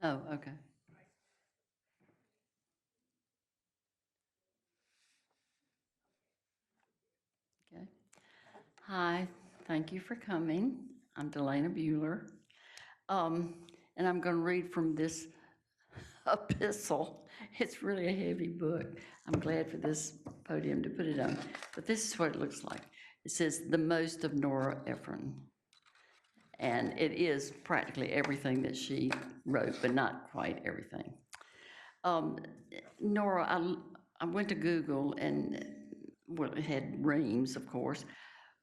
Oh, okay. Okay. Hi, thank you for coming. I'm Delaina Buehler. Um, and I'm going to read from this epistle. It's really a heavy book. I'm glad for this podium to put it on. But this is what it looks like. It says, The Most of Nora Ephron. And it is practically everything that she wrote, but not quite everything. Um, Nora, I went to Google and well, it had reams, of course,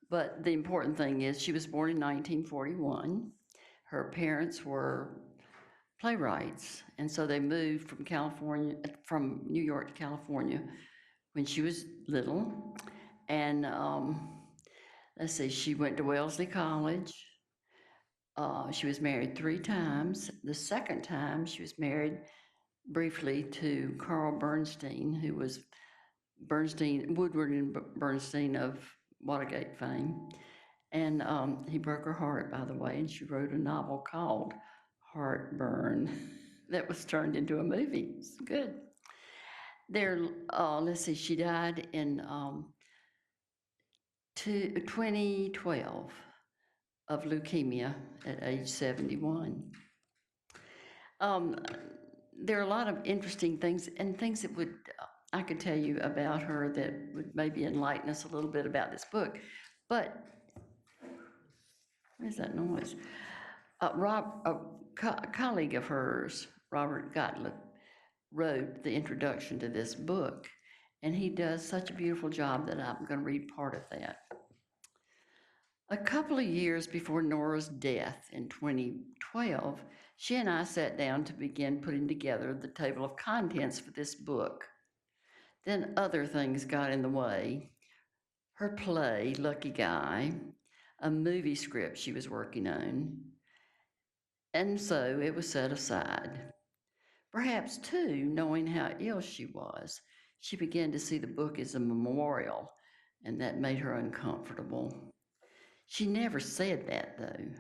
but the important thing is she was born in 1941. Her parents were playwrights, and so they moved from New York to California when she was little. And let's see, she went to Wellesley College. She was married 3 times. The second time, she was married briefly to Carl Bernstein, who was Woodward and Bernstein of Watergate fame. And he broke her heart, by the way, and she wrote a novel called Heartburn that was turned into a movie. It's good. Let's see, she died in 2012 of leukemia at age 71. Um, there are a lot of interesting things and things that I could tell you about her that would maybe enlighten us a little bit about this book. But what is that noise? A colleague of hers, Robert Gottlieb, wrote the introduction to this book, and he does such a beautiful job that I'm going to read part of that. A couple of years before Nora's death in 2012, she and I sat down to begin putting together the table of contents for this book. Then other things got in the way. Her play, Lucky Guy, a movie script she was working on, and so it was set aside. Perhaps, too, knowing how ill she was, she began to see the book as a memorial, and that made her uncomfortable. She never said that, though.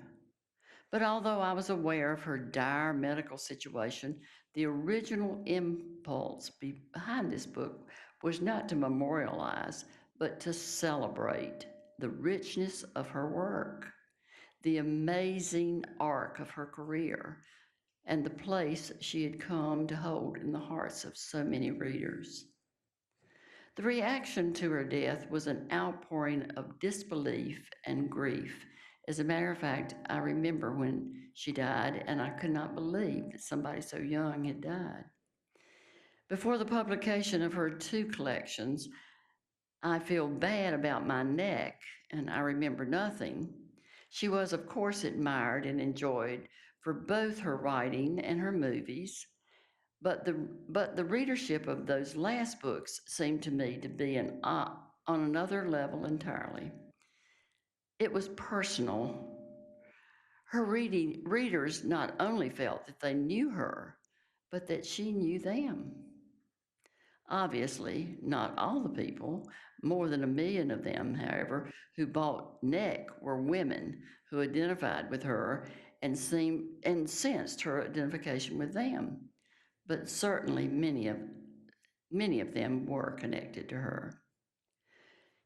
But although I was aware of her dire medical situation, the original impulse behind this book was not to memorialize, but to celebrate the richness of her work, the amazing arc of her career, and the place she had come to hold in the hearts of so many readers. The reaction to her death was an outpouring of disbelief and grief. As a matter of fact, I remember when she died, and I could not believe that somebody so young had died. Before the publication of her 2 collections, I Feel Bad About My Neck, and I Remember Nothing, she was, of course, admired and enjoyed for both her writing and her movies. But the readership of those last books seemed to me to be on another level entirely. It was personal. Her readers not only felt that they knew her, but that she knew them. Obviously, not all the people, more than 1 million of them, however, who bought Neck were women who identified with her and sensed her identification with them. But certainly many of them were connected to her.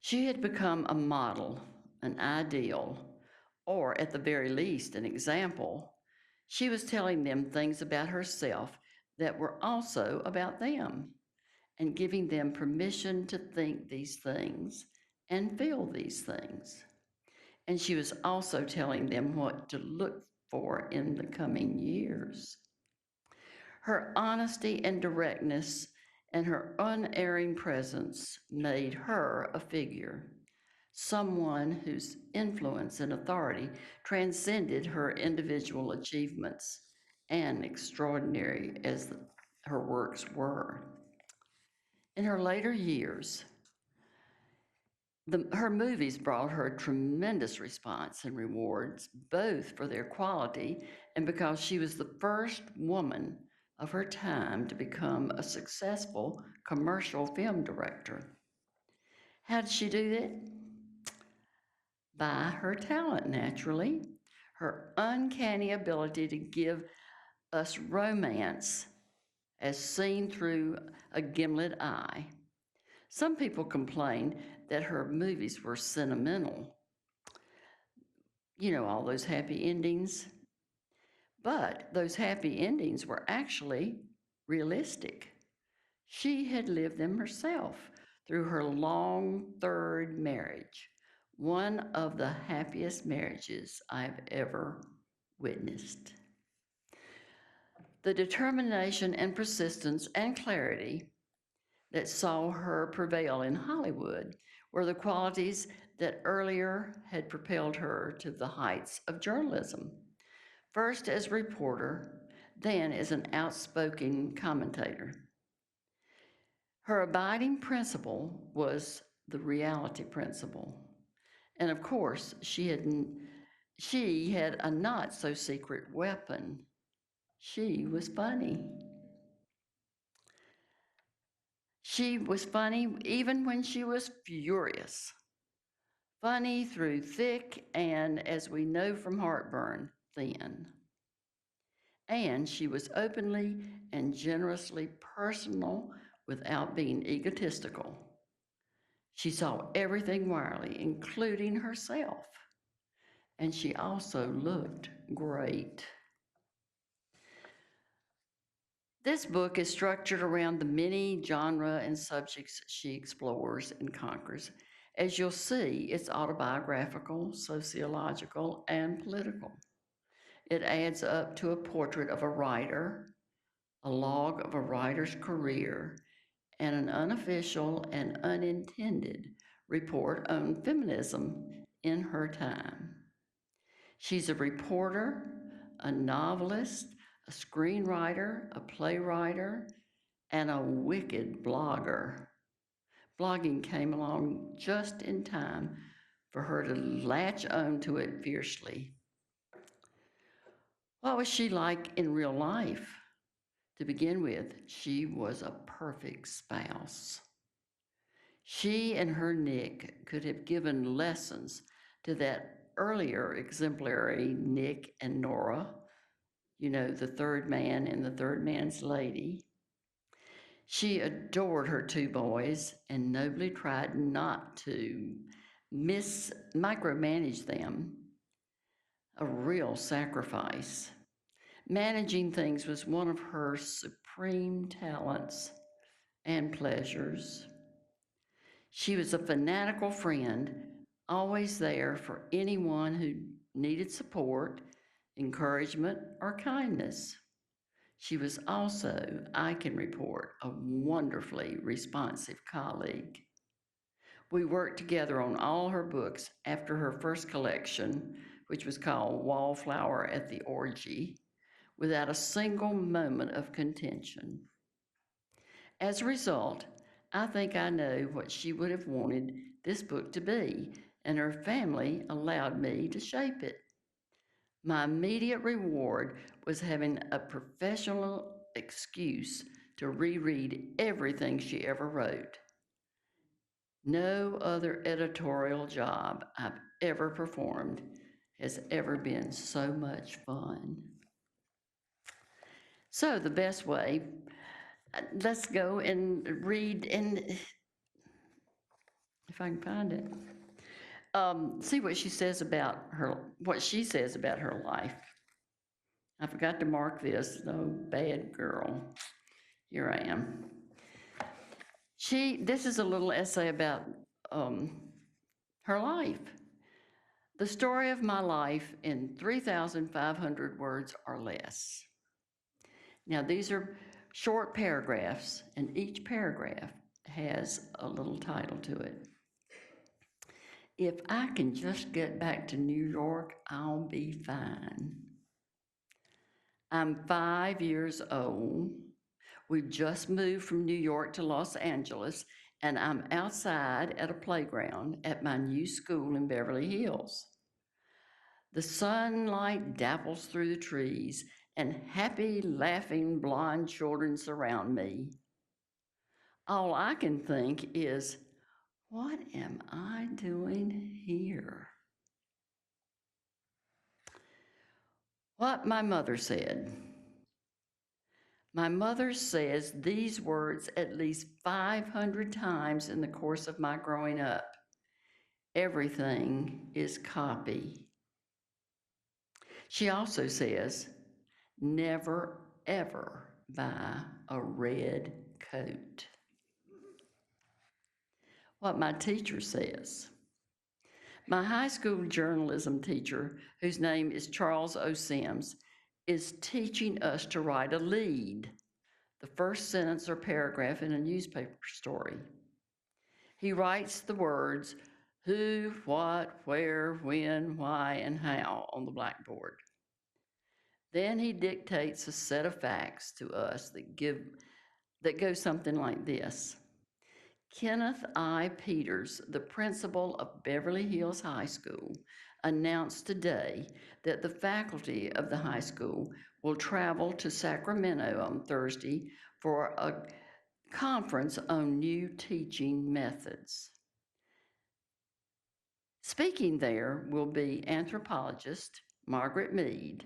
She had become a model, an ideal, or at the very least, an example. She was telling them things about herself that were also about them and giving them permission to think these things and feel these things. And she was also telling them what to look for in the coming years. Her honesty and directness and her unerring presence made her a figure, someone whose influence and authority transcended her individual achievements, and extraordinary as her works were. In her later years, her movies brought her tremendous response and rewards, both for their quality and because she was the first woman of her time to become a successful commercial film director. How did she do that? By her talent, naturally, her uncanny ability to give us romance as seen through a gimlet eye. Some people complain that her movies were sentimental, all those happy endings. But those happy endings were actually realistic. She had lived them herself through her long third marriage, one of the happiest marriages I've ever witnessed. The determination and persistence and clarity that saw her prevail in Hollywood were the qualities that earlier had propelled her to the heights of journalism. First as reporter, then as an outspoken commentator. Her abiding principle was the reality principle. And of course, she had a not so secret weapon. She was funny. She was funny even when she was furious. Funny through thick and, as we know from heartburn, thin. And she was openly and generously personal without being egotistical. She saw everything wirely, including herself. And she also looked great. This book is structured around the many genre and subjects she explores and conquers. As you'll see, it's autobiographical, sociological, and political. It adds up to a portrait of a writer, a log of a writer's career, and an unofficial and unintended report on feminism in her time. She's a reporter, a novelist, a screenwriter, a playwright, and a wicked blogger. Blogging came along just in time for her to latch on to it fiercely. What was she like in real life? To begin with, she was a perfect spouse. She and her Nick could have given lessons to that earlier exemplary Nick and Nora, the third man and the third man's lady. She adored her two boys and nobly tried not to micromanage them, a real sacrifice. Managing things was one of her supreme talents and pleasures. She was a fanatical friend, always there for anyone who needed support, encouragement, or kindness. She was also, I can report, a wonderfully responsive colleague. We worked together on all her books after her first collection, which was called Wallflower at the Orgy, without a single moment of contention. As a result, I think I know what she would have wanted this book to be, and her family allowed me to shape it. My immediate reward was having a professional excuse to reread everything she ever wrote. No other editorial job I've ever performed has ever been so much fun. So the best way, let's go and read, and if I can find it, see what she says about her life. I forgot to mark this. Oh, bad girl. Here I am. This is a little essay about her life. The story of my life in 3,500 words or less. Now, these are short paragraphs, and each paragraph has a little title to it. If I can just get back to New York, I'll be fine. I'm 5 years old. We just moved from New York to Los Angeles, and I'm outside at a playground at my new school in Beverly Hills. The sunlight dapples through the trees, and happy, laughing, blonde children surround me. All I can think is, what am I doing here? What my mother said. My mother says these words at least 500 times in the course of my growing up. Everything is copy. She also says, never, ever buy a red coat. What my teacher says. My high school journalism teacher, whose name is Charles O. Sims, is teaching us to write a lead, the first sentence or paragraph in a newspaper story. He writes the words who, what, where, when, why, and how on the blackboard. Then he dictates a set of facts to us that go something like this. Kenneth I. Peters, the principal of Beverly Hills High School, announced today that the faculty of the high school will travel to Sacramento on Thursday for a conference on new teaching methods. Speaking there will be anthropologist Margaret Mead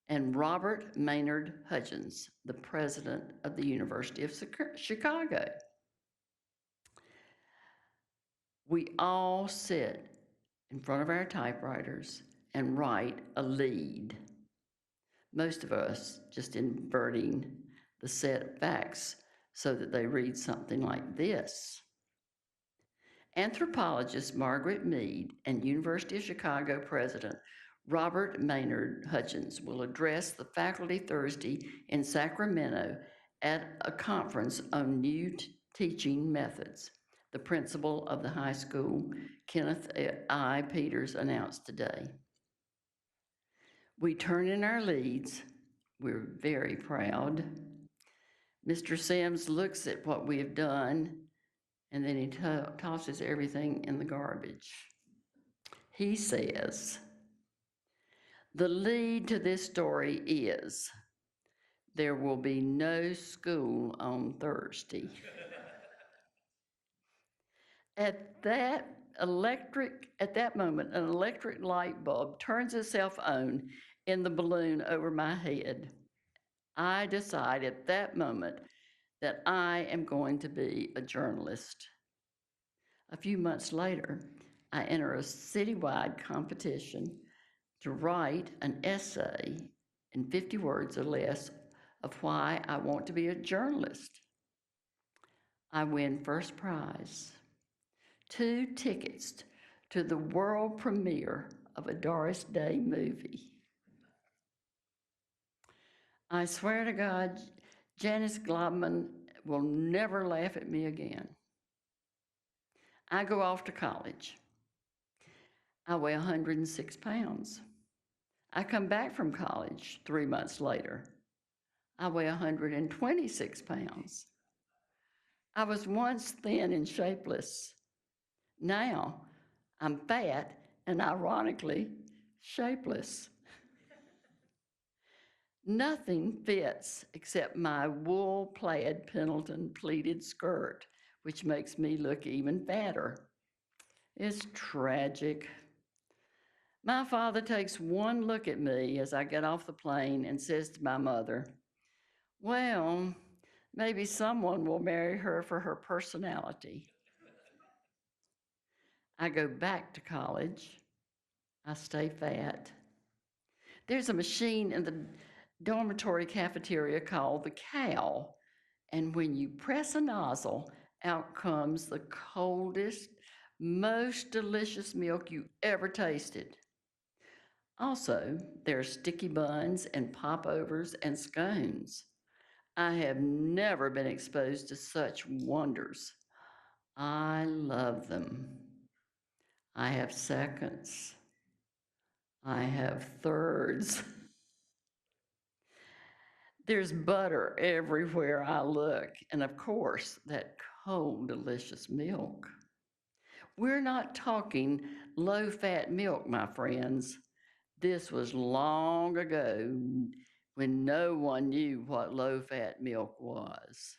and Robert Maynard Hudgens, the president of the University of Chicago. We all sit in front of our typewriters and write a lead. Most of us just inverting the set of facts so that they read something like this. Anthropologist Margaret Mead and University of Chicago president Robert Maynard Hudgens will address the faculty Thursday in Sacramento at a conference on new teaching methods. The principal of the high school, Kenneth I. Peters, announced today. We turn in our leads. We're very proud. Mr. Sims looks at what we have done, and then he tosses everything in the garbage. He says, the lead to this story is, there will be no school on Thursday. At that moment, an electric light bulb turns itself on in the balloon over my head. I decide at that moment that I am going to be a journalist. A few months later, I enter a citywide competition to write an essay in 50 words or less of why I want to be a journalist. I win first prize, 2 tickets to the world premiere of a Doris Day movie. I swear to God, Janice Globman will never laugh at me again. I go off to college. I weigh 106 pounds. I come back from college 3 months later. I weigh 126 pounds. I was once thin and shapeless. Now I'm fat and ironically shapeless. Nothing fits except my wool-plaid Pendleton pleated skirt, which makes me look even fatter. It's tragic. My father takes one look at me as I get off the plane and says to my mother, well, maybe someone will marry her for her personality. I go back to college. I stay fat. There's a machine in the dormitory cafeteria called the cow, and when you press a nozzle, out comes the coldest, most delicious milk you ever tasted. Also, there are sticky buns and popovers and scones. I have never been exposed to such wonders. I love them. I have seconds. I have thirds. There's butter everywhere I look, and of course, that cold, delicious milk. We're not talking low-fat milk, my friends. This was long ago when no one knew what low-fat milk was.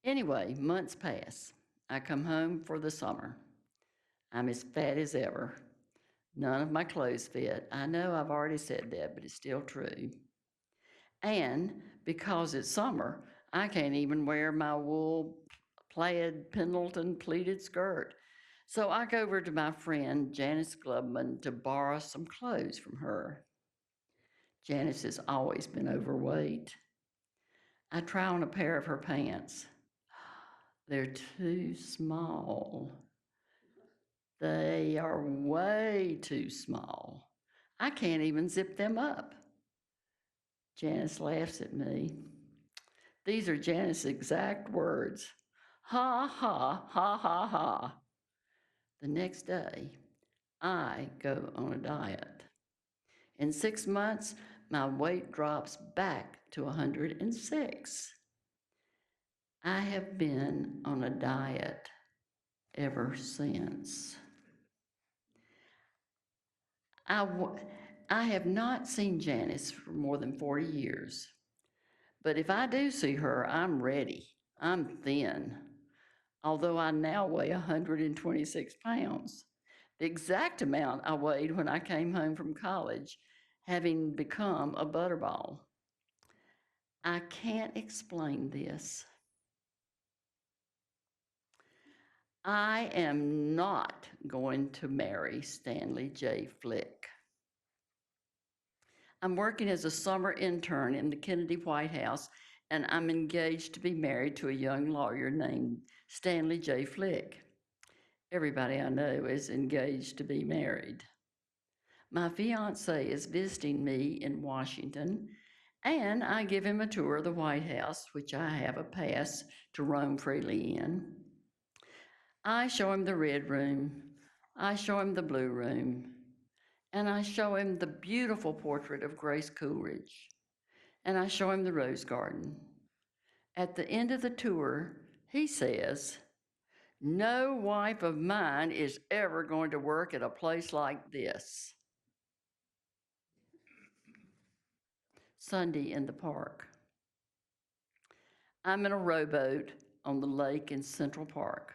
Anyway, months pass. I come home for the summer. I'm as fat as ever. None of my clothes fit. I know I've already said that, but it's still true. And because it's summer, I can't even wear my wool plaid Pendleton pleated skirt. So I go over to my friend Janice Glubman to borrow some clothes from her. Janice has always been overweight. I try on a pair of her pants. They're too small. They are way too small. I can't even zip them up. Janice laughs at me. These are Janice's exact words. Ha ha, ha ha ha. The next day, I go on a diet. In 6 months, my weight drops back to 106. I have been on a diet ever since. I have not seen Janice for more than 40 years. But if I do see her, I'm ready. I'm thin, although I now weigh 126 pounds, the exact amount I weighed when I came home from college, having become a butterball. I can't explain this. I am not going to marry Stanley J. Flick. I'm working as a summer intern in the Kennedy White House, and I'm engaged to be married to a young lawyer named Stanley J. Flick. Everybody I know is engaged to be married. My fiance is visiting me in Washington, and I give him a tour of the White House, which I have a pass to roam freely in. I show him the red room, I show him the blue room, and I show him the beautiful portrait of Grace Coolidge, and I show him the rose garden. At the end of the tour, he says, "No wife of mine is ever going to work at a place like this." Sunday in the park. I'm in a rowboat on the lake in Central Park.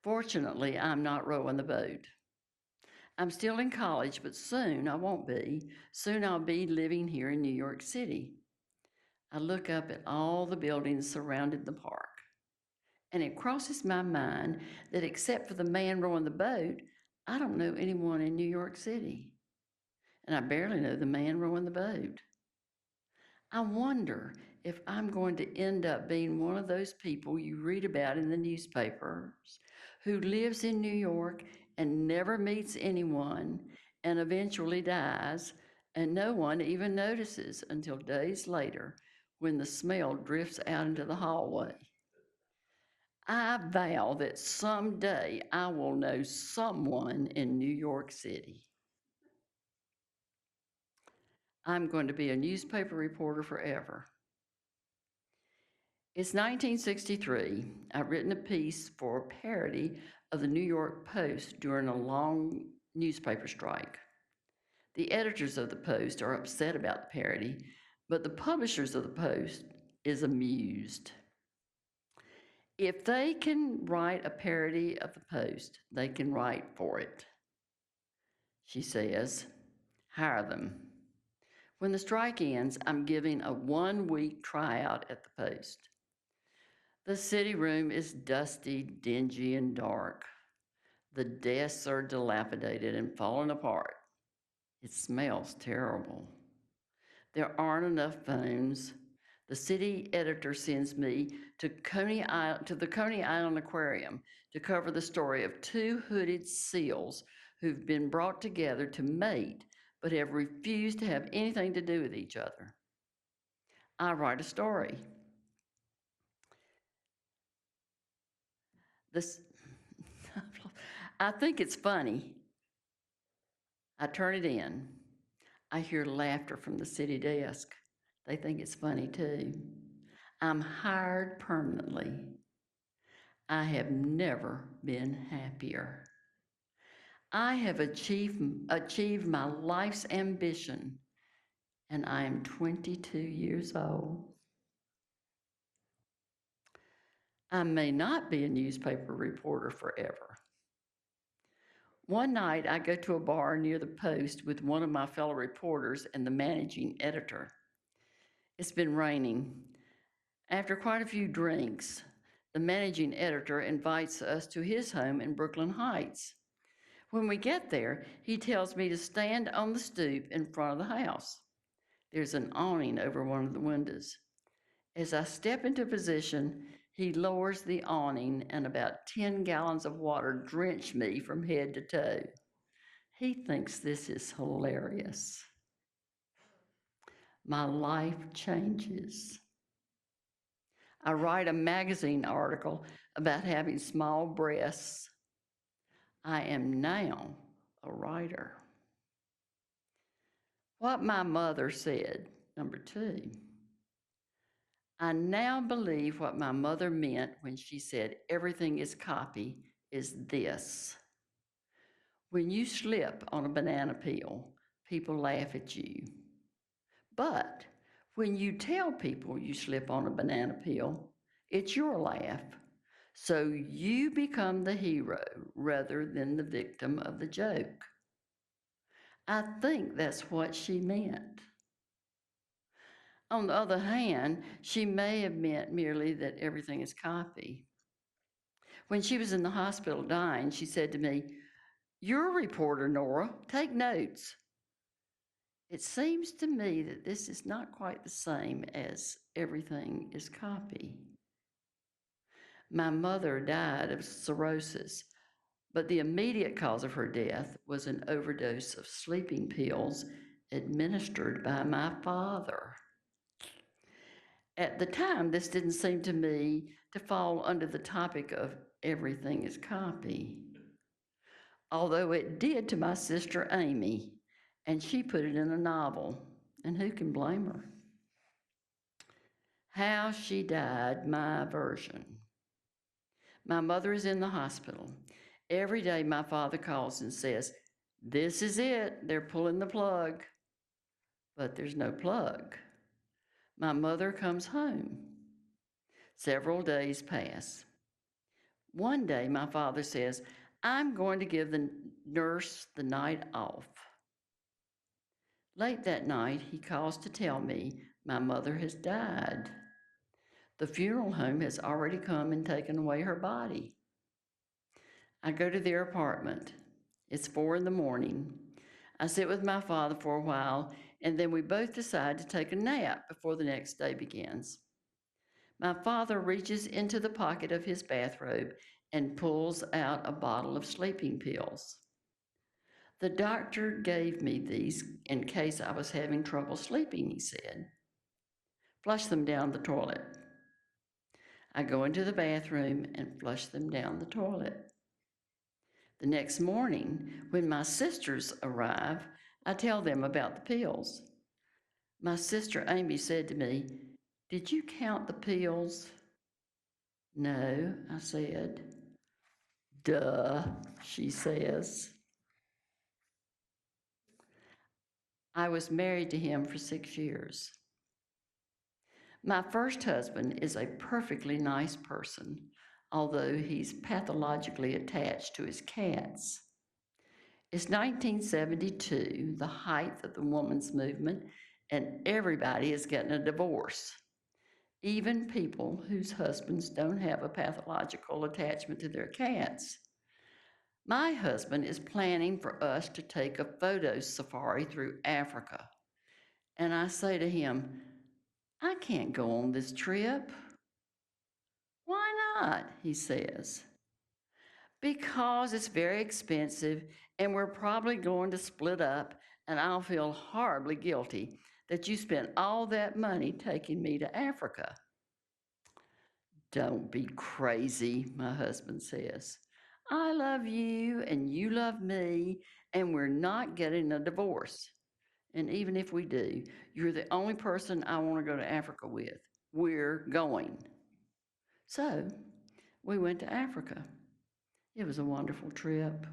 Fortunately, I'm not rowing the boat. I'm still in college, but soon I won't be. Soon I'll be living here in New York City. I look up at all the buildings surrounding the park, and it crosses my mind that except for the man rowing the boat, I don't know anyone in New York City. And I barely know the man rowing the boat. I wonder if I'm going to end up being one of those people you read about in the newspapers who lives in New York and never meets anyone and eventually dies, and no one even notices until days later when the smell drifts out into the hallway. I vow that someday I will know someone in New York City. I'm going to be a newspaper reporter forever. It's 1963. I've written a piece for a parody of the New York Post during a long newspaper strike. The editors of the Post are upset about the parody, but the publishers of the Post is amused. If they can write a parody of the Post, they can write for it. She says, hire them. When the strike ends, I'm giving a 1-week tryout at the Post. The city room is dusty, dingy, and dark. The desks are dilapidated and falling apart. It smells terrible. There aren't enough phones. The city editor sends me to the Coney Island Aquarium to cover the story of 2 hooded seals who've been brought together to mate but have refused to have anything to do with each other. I write a story. This, I think it's funny. I turn it in. I hear laughter from the city desk. They think it's funny too. I'm hired permanently. I have never been happier. I have achieved my life's ambition, and I am 22 years old. I may not be a newspaper reporter forever. One night, I go to a bar near the Post with one of my fellow reporters and the managing editor. It's been raining. After quite a few drinks, the managing editor invites us to his home in Brooklyn Heights. When we get there, he tells me to stand on the stoop in front of the house. There's an awning over one of the windows. As I step into position, he lowers the awning and about 10 gallons of water drench me from head to toe. He thinks this is hilarious. My life changes. I write a magazine article about having small breasts. I am now a writer. What my mother said, number 2. I now believe what my mother meant when she said everything is copy is this. When you slip on a banana peel, people laugh at you. But when you tell people you slip on a banana peel, it's your laugh. So you become the hero rather than the victim of the joke. I think that's what she meant. On the other hand, she may have meant merely that everything is copy. When she was in the hospital dying, she said to me, "You're a reporter, Nora. Take notes." It seems to me that this is not quite the same as everything is copy. My mother died of cirrhosis, but the immediate cause of her death was an overdose of sleeping pills administered by my father. At the time, this didn't seem to me to fall under the topic of everything is copy, although it did to my sister Amy, and she put it in a novel, and who can blame her? How She Died, my version. My mother is in the hospital. Every day my father calls and says, "This is it, they're pulling the plug." But there's no plug. My mother comes home. Several days pass. One day my father says, "I'm going to give the nurse the night off." Late that night, he calls to tell me my mother has died. The funeral home has already come and taken away her body. I go to their apartment. It's 4 in the morning. I sit with my father for a while, and then we both decide to take a nap before the next day begins. My father reaches into the pocket of his bathrobe and pulls out a bottle of sleeping pills. "The doctor gave me these in case I was having trouble sleeping," he said. "Flush them down the toilet." I go into the bathroom and flush them down the toilet. The next morning, when my sisters arrive, I tell them about the pills. My sister Amy said to me, "Did you count the pills?" "No," I said. "Duh," she says. I was married to him for 6 years. My first husband is a perfectly nice person, although he's pathologically attached to his cats. It's 1972, the height of the women's movement, and everybody is getting a divorce, even people whose husbands don't have a pathological attachment to their cats. My husband is planning for us to take a photo safari through Africa. And I say to him, "I can't go on this trip." "Why not?" he says. "Because it's very expensive and we're probably going to split up, and I'll feel horribly guilty that you spent all that money taking me to Africa." "Don't be crazy," my husband says. "I love you and you love me, and we're not getting a divorce. And even if we do, you're the only person I want to go to Africa with. We're going." So we went to Africa. It was a wonderful trip.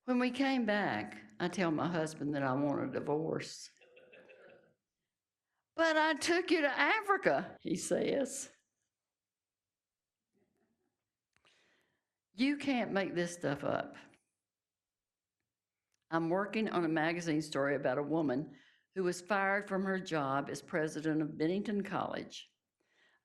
When we came back, I tell my husband that I want a divorce. "But I took you to Africa," he says. You can't make this stuff up. I'm working on a magazine story about a woman who was fired from her job as president of Bennington College.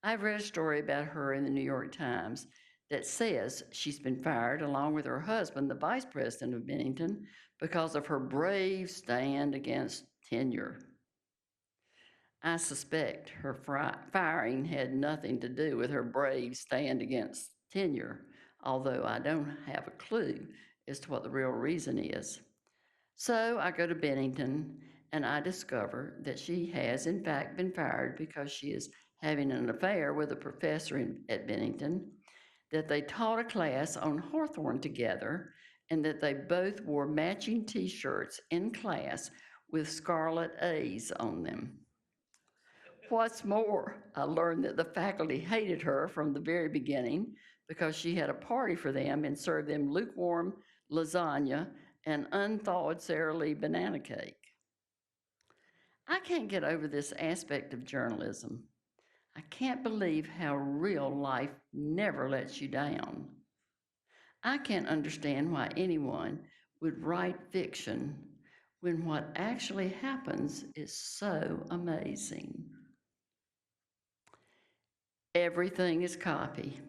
I've read a story about her in the New York Times that says she's been fired along with her husband, the vice president of Bennington, because of her brave stand against tenure. I suspect her firing had nothing to do with her brave stand against tenure, although I don't have a clue as to what the real reason is. So I go to Bennington and I discover that she has, in fact, been fired because she is having an affair with a professor at Bennington, that they taught a class on Hawthorne together, and that they both wore matching t shirts in class with scarlet A's on them. What's more, I learned that the faculty hated her from the very beginning because she had a party for them and served them lukewarm lasagna and unthawed Sara Lee banana cake. I can't get over this aspect of journalism. I can't believe how real life never lets you down. I can't understand why anyone would write fiction when what actually happens is so amazing. Everything is copy.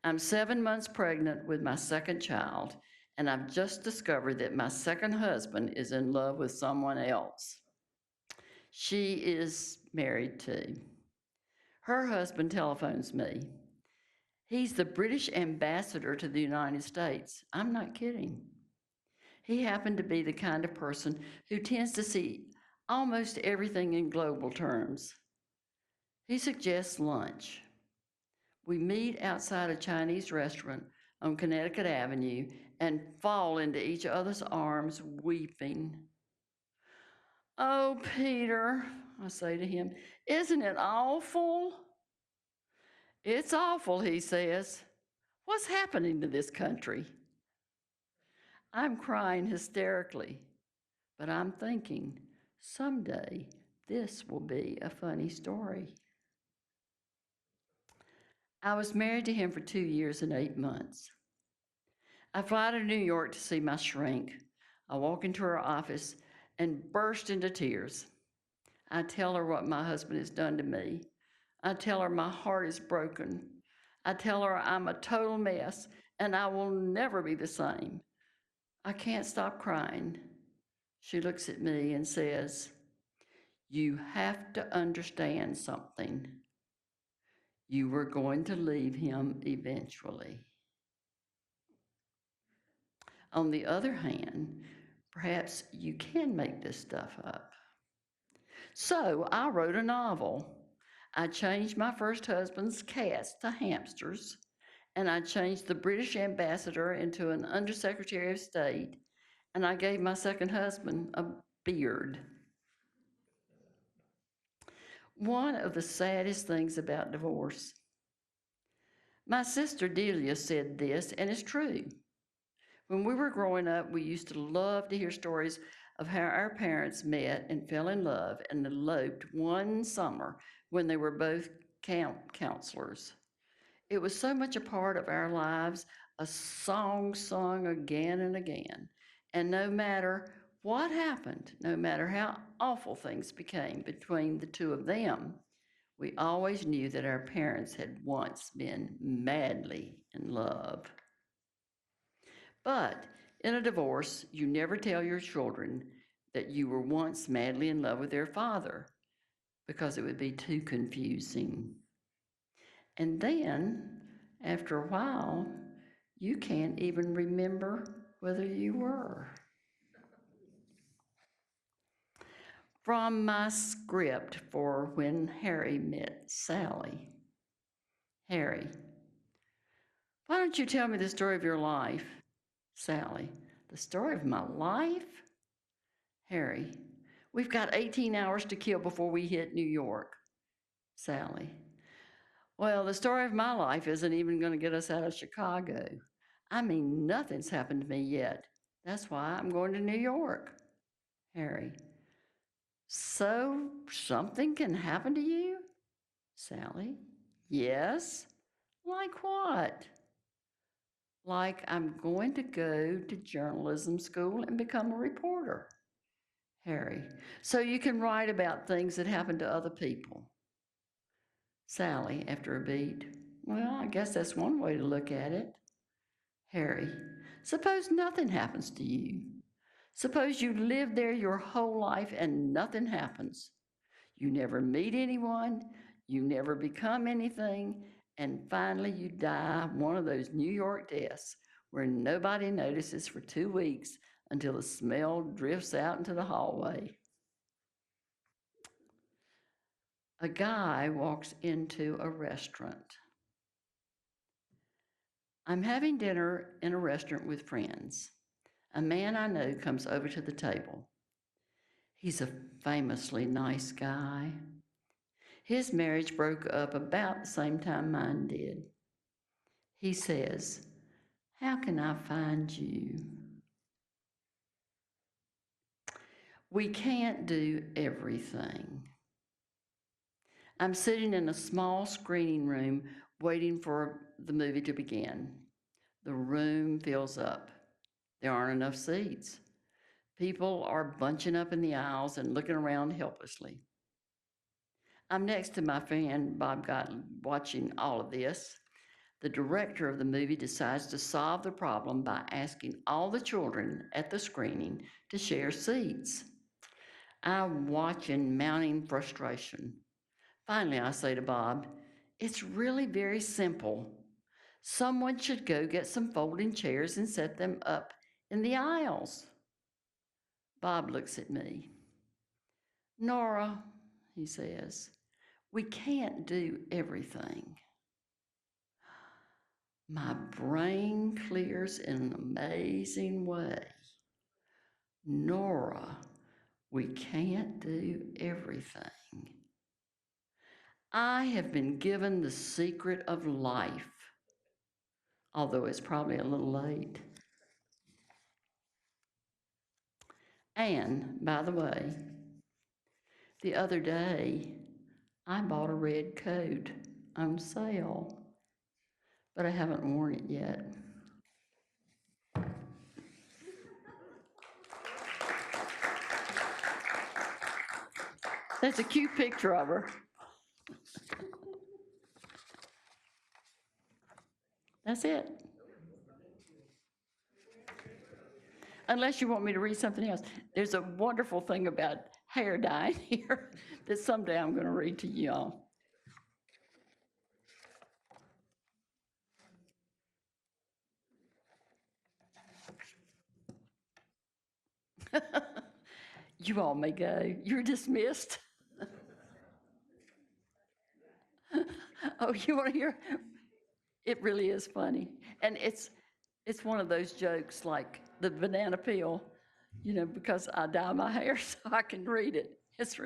I'm 7 months pregnant with my second child, and I've just discovered that my second husband is in love with someone else. She is married too. Her husband telephones me. He's the British ambassador to the United States. I'm not kidding. He happened to be the kind of person who tends to see almost everything in global terms. He suggests lunch. We meet outside a Chinese restaurant on Connecticut Avenue and fall into each other's arms, weeping. Oh, Peter, I say to him, isn't it awful? It's awful, he says. What's happening to this country? I'm crying hysterically, but I'm thinking, someday this will be a funny story. I was married to him for 2 years and 8 months. I fly to New York to see my shrink. I walk into her office and burst into tears. I tell her what my husband has done to me. I tell her my heart is broken. I tell her I'm a total mess and I will never be the same. I can't stop crying. She looks at me and says, "You have to understand something. You were going to leave him eventually." On the other hand, perhaps you can make this stuff up. So I wrote a novel. I changed my first husband's cats to hamsters, and I changed the British ambassador into an undersecretary of state, and I gave my second husband a beard. One of the saddest things about divorce. My sister Delia said this, and it's true. When we were growing up, we used to love to hear stories of how our parents met and fell in love and eloped one summer when they were both camp counselors. It was so much a part of our lives, a song sung again and again. And no matter what happened, no matter how awful things became between the two of them, we always knew that our parents had once been madly in love. But in a divorce, you never tell your children that you were once madly in love with their father because it would be too confusing. And then, after a while, you can't even remember whether you were. From my script for When Harry Met Sally. Harry, why don't you tell me the story of your life? Sally, the story of my life? Harry, we've got 18 hours to kill before we hit New York. Sally, well, the story of my life isn't even going to get us out of Chicago. I mean, nothing's happened to me yet. That's why I'm going to New York. Harry, so something can happen to you? Sally, yes. Like what? Like I'm going to go to journalism school and become a reporter. Harry. So you can write about things that happen to other people. Sally, after a beat. Well, I guess that's one way to look at it. Harry. Suppose nothing happens to you. Suppose you live there your whole life and nothing happens. You never meet anyone, you never become anything, and finally you die one of those New York deaths where nobody notices for 2 weeks until the smell drifts out into the hallway. A guy walks into a restaurant. I'm having dinner in a restaurant with friends. A man I know comes over to the table. He's a famously nice guy. His marriage broke up about the same time mine did. He says, "How can I find you?" We can't do everything. I'm sitting in a small screening room waiting for the movie to begin. The room fills up. There aren't enough seats. People are bunching up in the aisles and looking around helplessly. I'm next to my friend Bob Gottlieb watching all of this. The director of the movie decides to solve the problem by asking all the children at the screening to share seats. I watch in mounting frustration. Finally, I say to Bob, "It's really very simple. Someone should go get some folding chairs and set them up in the aisles." Bob looks at me. "Nora," he says, "we can't do everything." My brain clears in an amazing way. Nora, we can't do everything. I have been given the secret of life, although it's probably a little late. And, by the way, the other day, I bought a red coat on sale, but I haven't worn it yet. There's a cute picture of her. That's it. Unless you want me to read something else. There's a wonderful thing about hair dyeing here that someday I'm going to read to you all. You all may go. You're dismissed. Oh, you want to hear? It really is funny. And it's one of those jokes like the banana peel, because I dye my hair so I can read it. It's really